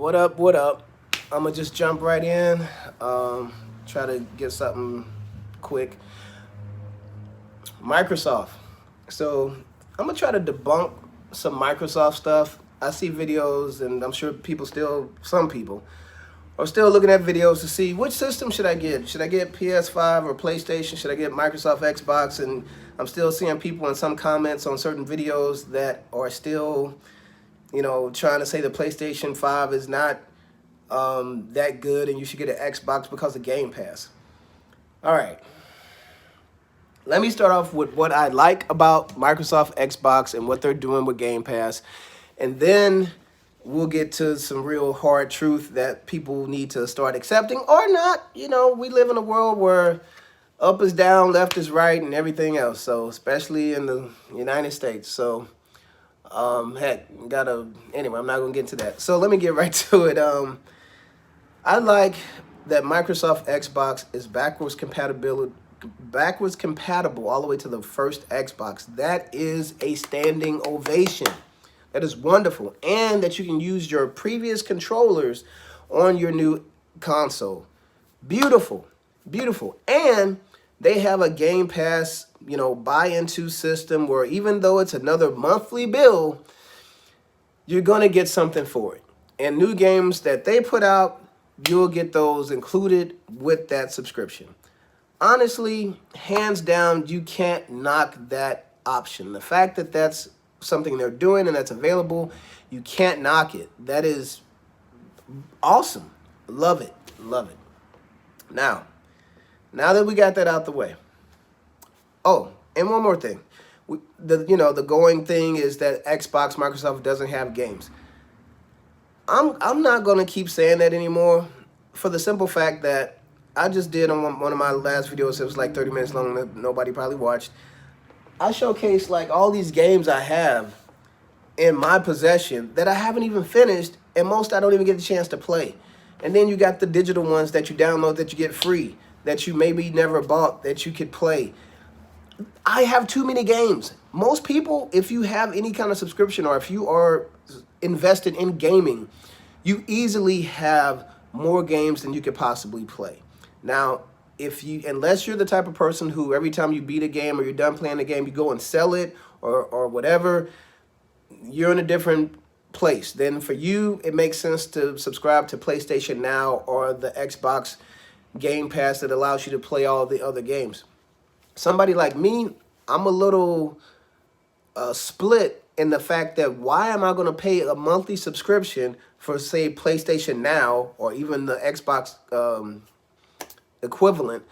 What up? What up? I'm gonna just jump right in. Try to get something quick. Microsoft. So I'm gonna try to debunk some Microsoft stuff. I see videos, and I'm sure some people, are still looking at videos to see which system should I get. Should I get PS5 or PlayStation? Should I get Microsoft Xbox? And I'm still seeing people in some comments on certain videos that are still, trying to say the PlayStation 5 is not that good and you should get an Xbox because of Game Pass. All right. Let me start off with what I like about Microsoft Xbox and what they're doing with Game Pass. And then we'll get to some real hard truth that people need to start accepting or not. We live in a world where up is down, left is right, and everything else. So, especially in the United States. So, anyway, I'm not going to get into that. So, let me get right to it. I like that Microsoft Xbox is backwards compatible all the way to the first Xbox. That is a standing ovation. That is wonderful. And that you can use your previous controllers on your new console. Beautiful. Beautiful. And they have a Game Pass, buy into system where even though it's another monthly bill, you're going to get something for it. And new games that they put out, you'll get those included with that subscription. Honestly, hands down, you can't knock that option. The fact that that's something they're doing and that's available, you can't knock it. That is awesome. Love it. Love it. Now that we got that out the way. Oh, and one more thing. The going thing is that Microsoft doesn't have games. I'm not going to keep saying that anymore for the simple fact that I just did on one of my last videos. It was like 30 minutes long that nobody probably watched. I showcased like all these games I have in my possession that I haven't even finished, and most I don't even get the chance to play. And then you got the digital ones that you download that you get free, that you maybe never bought, that you could play. I have too many games. Most people, if you have any kind of subscription or if you are invested in gaming, you easily have more games than you could possibly play. Now, unless you're the type of person who every time you beat a game or you're done playing the game, you go and sell it or whatever, you're in a different place. Then for you, it makes sense to subscribe to PlayStation Now or the Xbox Game Pass that allows you to play all the other games. Somebody like me, I'm a little split in the fact that why am I going to pay a monthly subscription for, say, PlayStation Now or even the Xbox equivalent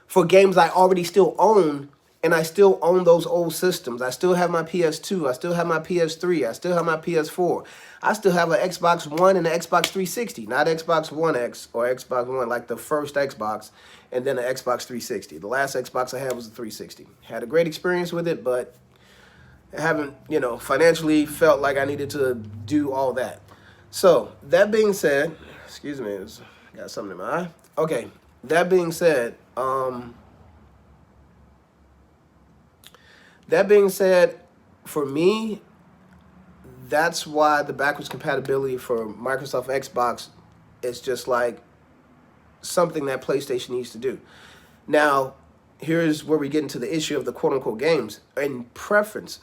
for games I already still own, and I still own those old systems. I still have my PS2, I still have my PS3, I still have my PS4. I still have an Xbox One and an Xbox 360, not Xbox One X or Xbox One like the first Xbox, and then an Xbox 360. The last Xbox I had was the 360. Had a great experience with it, but I haven't, financially felt like I needed to do all that. So, that being said, excuse me, got something in my eye. Okay, that being said, for me, that's why the backwards compatibility for Microsoft Xbox is just like something that PlayStation needs to do. Now, here's where we get into the issue of the quote-unquote games and preference.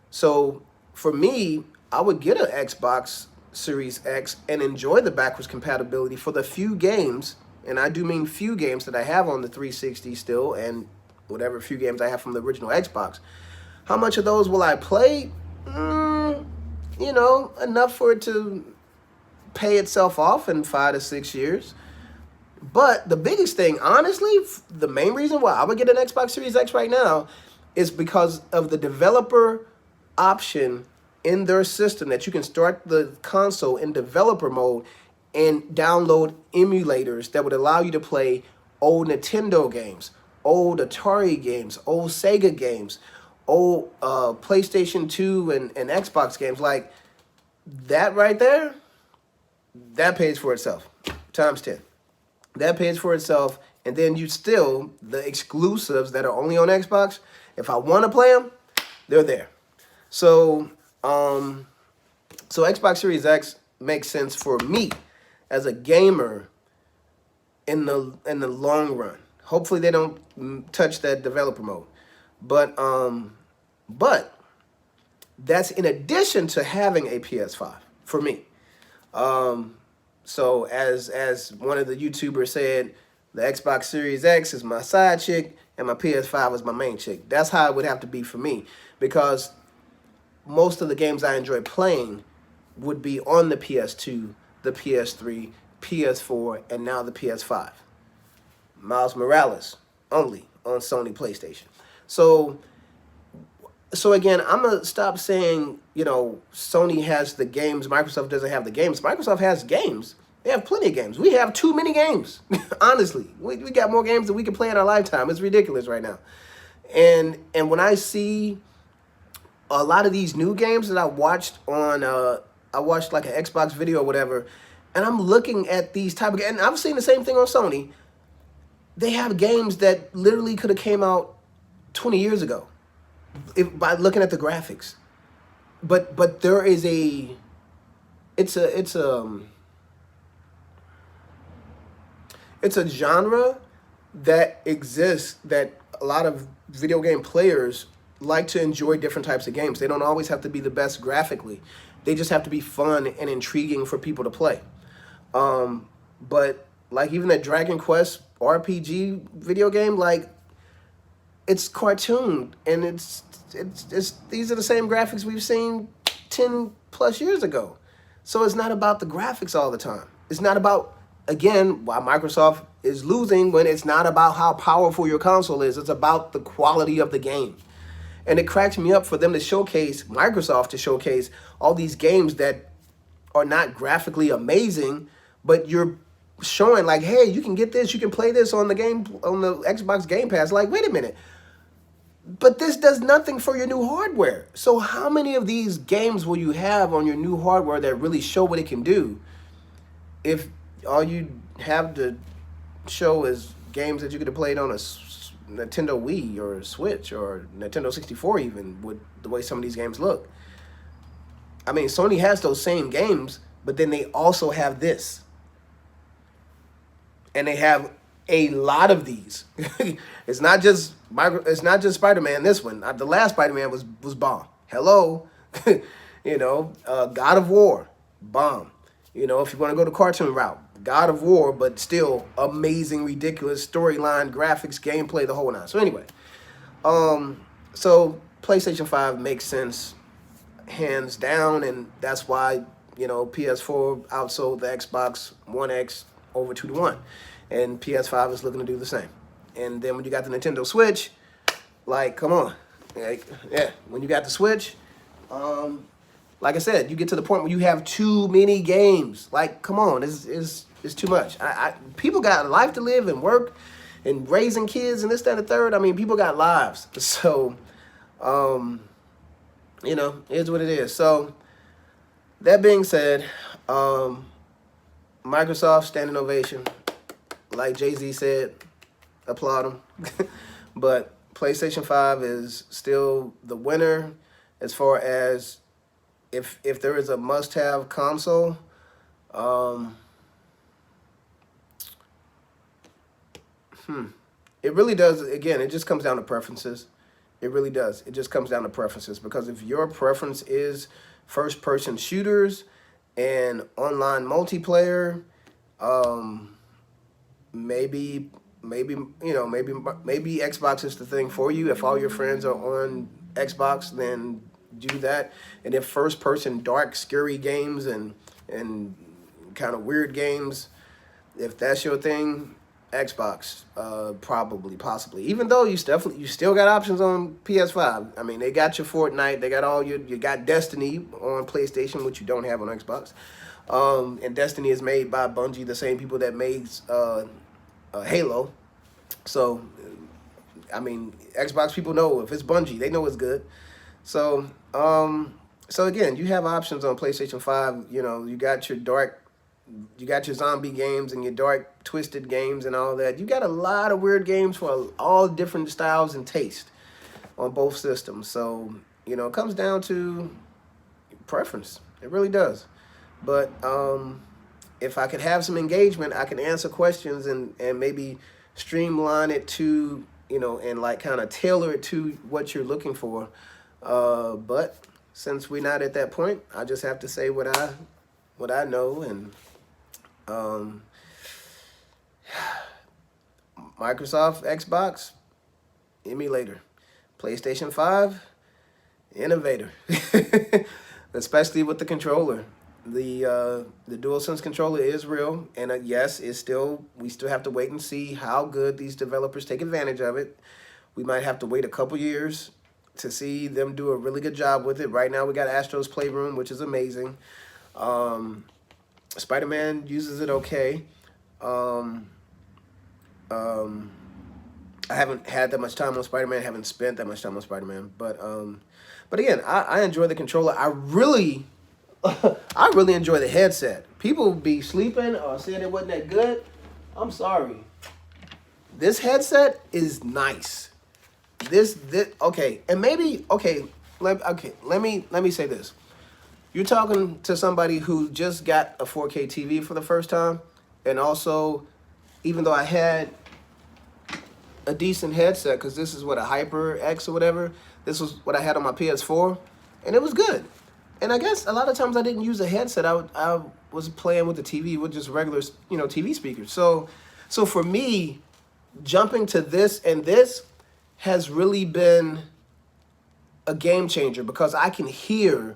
So, for me, I would get an Xbox Series X and enjoy the backwards compatibility for the few games, and I do mean few games that I have on the 360 still, and whatever few games I have from the original Xbox. How much of those will I play? Enough for it to pay itself off in 5 to 6 years. But the biggest thing, honestly, the main reason why I would get an Xbox Series X right now is because of the developer option in their system that you can start the console in developer mode and download emulators that would allow you to play old Nintendo games, old Atari games, old Sega games, old PlayStation 2 and Xbox games. Like, that right there, that pays for itself, times 10. That pays for itself, and then the exclusives that are only on Xbox, if I want to play them, they're there. So Xbox Series X, makes sense for me as a gamer in the long run. Hopefully they don't touch that developer mode. But that's in addition to having a PS5 for me. So as one of the YouTubers said, the Xbox Series X is my side chick and my PS5 is my main chick. That's how it would have to be for me, because most of the games I enjoy playing would be on the PS2, the PS3, PS4, and now the PS5. Miles Morales only on Sony PlayStation. So again, I'm going to stop saying, Sony has the games, Microsoft doesn't have the games. Microsoft has games. They have plenty of games. We have too many games, honestly. We got more games than we can play in our lifetime. It's ridiculous right now. And when I see a lot of these new games that I watched on, I watched like an Xbox video or whatever, and I'm looking at these type of games, and I've seen the same thing on Sony. They have games that literally could have came out 20 years ago by looking at the graphics. But there is it's a genre that exists that a lot of video game players like to enjoy different types of games. They don't always have to be the best graphically. They just have to be fun and intriguing for people to play. But like even that Dragon Quest RPG video game, like it's cartoon and it's these are the same graphics we've seen 10 plus years ago. So it's not about the graphics all the time. It's not about, again, why Microsoft is losing when it's not about how powerful your console is. It's about the quality of the game. And it cracks me up for them to showcase, Microsoft to showcase all these games that are not graphically amazing, but you're showing like, hey, you can get this, you can play this on the Xbox Game Pass. Like, wait a minute. But this does nothing for your new hardware. So how many of these games will you have on your new hardware that really show what it can do if all you have to show is games that you could have played on a Nintendo Wii or Switch or Nintendo 64 even, with the way some of these games look? I mean, Sony has those same games, but then they also have this. And they have a lot of these. It's not just Spider-Man, this one. The last Spider-Man was bomb. Hello. God of War, bomb. If you want to go the cartoon route, God of War, but still amazing, ridiculous storyline, graphics, gameplay, the whole nine. So anyway, so PlayStation 5 makes sense, hands down, and that's why, PS4 outsold the Xbox One X over 2-1. And PS5 is looking to do the same. And then when you got the Nintendo Switch, like, come on. When you got the Switch, like I said, you get to the point where you have too many games. Like, come on, it's too much. People got a life to live and work and raising kids and this, that, and the third. I mean, people got lives. So, it's what it is. So, that being said, Microsoft, standing ovation. Like Jay-Z said, applaud him. But PlayStation 5 is still the winner as far as if there is a must-have console. It really does. Again, it just comes down to preferences. It really does. It just comes down to preferences, because if your preference is first-person shooters and online multiplayer, maybe Xbox is the thing for you. If all your friends are on Xbox, then do that. And if first person dark scary games and kind of weird games, if that's your thing, Xbox, possibly. Even though you still got options on PS5. I mean, they got your Fortnite, they got you got Destiny on PlayStation, which you don't have on Xbox. And Destiny is made by Bungie, the same people that made Halo. So, I mean, Xbox people know if it's Bungie, they know it's good. So, so again, you have options on PlayStation 5. You got your zombie games and your dark twisted games and all that. You got a lot of weird games for all different styles and taste on both systems. So, it comes down to preference. It really does. But if I could have some engagement, I can answer questions and maybe streamline it to, and like kind of tailor it to what you're looking for. But since we're not at that point, I just have to say what I know. And Microsoft Xbox, emulator. PlayStation 5, innovator. Especially with the controller. The DualSense controller is real, and yes, we still have to wait and see how good these developers take advantage of it. We might have to wait a couple years to see them do a really good job with it. Right now, we got Astro's Playroom, which is amazing. Spider-Man uses it okay. I haven't had that much time on Spider-Man. Haven't spent that much time on Spider-Man, but again, I enjoy the controller. I really enjoy the headset. People be sleeping or saying it wasn't that good. I'm sorry. This headset is nice. This okay, and maybe let me say this. You're talking to somebody who just got a 4K TV for the first time, and also, even though I had a decent headset, because this is what, a HyperX or whatever. This was what I had on my PS4, and it was good. And I guess a lot of times I didn't use a headset. I was playing with the TV with just regular, TV speakers. So for me, jumping to this and this has really been a game changer, because I can hear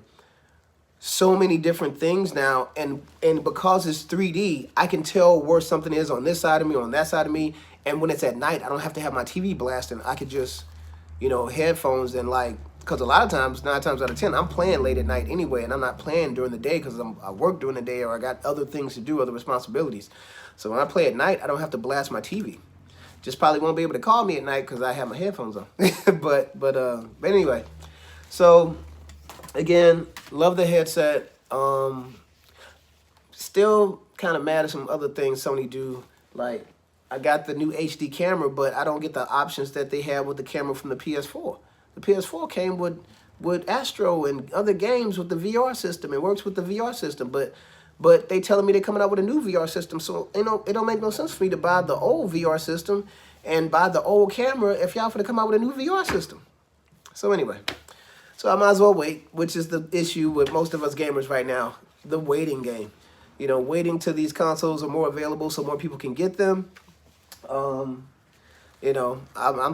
so many different things now, and because it's 3D, I can tell where something is on this side of me, on that side of me. And when it's at night, I don't have to have my TV blasting. I could just, headphones, and because a lot of times, 9 times out of 10, I'm playing late at night anyway, and I'm not playing during the day because I work during the day, or I got other things to do, other responsibilities. So when I play at night, I don't have to blast my TV. Just probably won't be able to call me at night because I have my headphones on. but anyway, so again, love the headset. Still kind of mad at some other things Sony do, like, I got the new HD camera, but I don't get the options that they have with the camera from the PS4. The PS4 came with Astro and other games with the VR system. It works with the VR system, but they telling me they're coming out with a new VR system. So it don't make no sense for me to buy the old VR system and buy the old camera if y'all finna come out with a new VR system. So anyway, so I might as well wait, which is the issue with most of us gamers right now, the waiting game. Waiting till these consoles are more available so more people can get them. I'm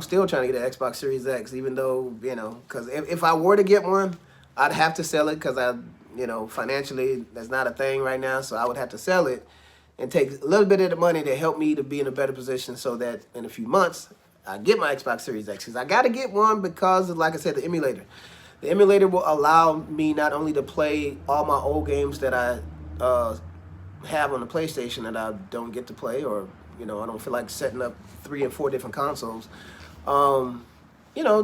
still trying to get an Xbox Series X, even though, because if I were to get one, I'd have to sell it because financially, that's not a thing right now. So I would have to sell it and take a little bit of the money to help me to be in a better position so that in a few months, I get my Xbox Series X. Because I got to get one because of, like I said, the emulator. The emulator will allow me not only to play all my old games that I have on the PlayStation that I don't get to play, or I don't feel like setting up 3 and 4 different consoles.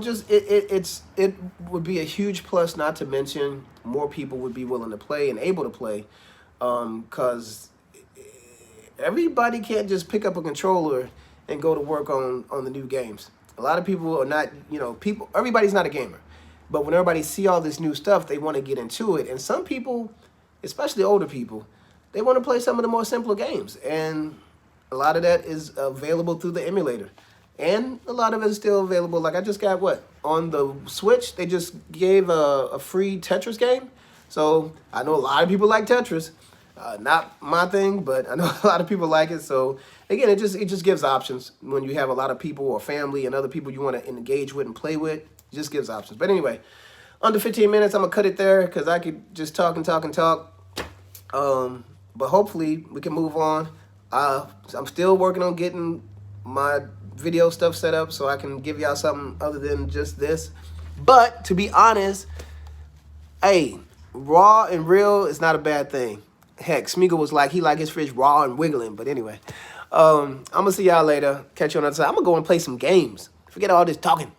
Just it would be a huge plus. Not to mention, more people would be willing to play and able to play, because everybody can't just pick up a controller and go to work on the new games. A lot of people are not. Everybody's not a gamer, but when everybody see all this new stuff, they want to get into it. And some people, especially older people, they want to play some of the more simpler games, and a lot of that is available through the emulator. And a lot of it is still available. Like, I just got on the Switch, they just gave a free Tetris game. So I know a lot of people like Tetris. Not my thing, but I know a lot of people like it. So again, it just gives options when you have a lot of people or family and other people you want to engage with and play with. It just gives options. But anyway, under 15 minutes, I'm going to cut it there because I could just talk and talk and talk. But hopefully we can move on. I'm still working on getting my video stuff set up so I can give y'all something other than just this. But to be honest, hey, raw and real is not a bad thing. Heck, Smeagol was like, he like his fish raw and wiggling. But anyway, I'm going to see y'all later. Catch you on the other side. I'm going to go and play some games. Forget all this talking.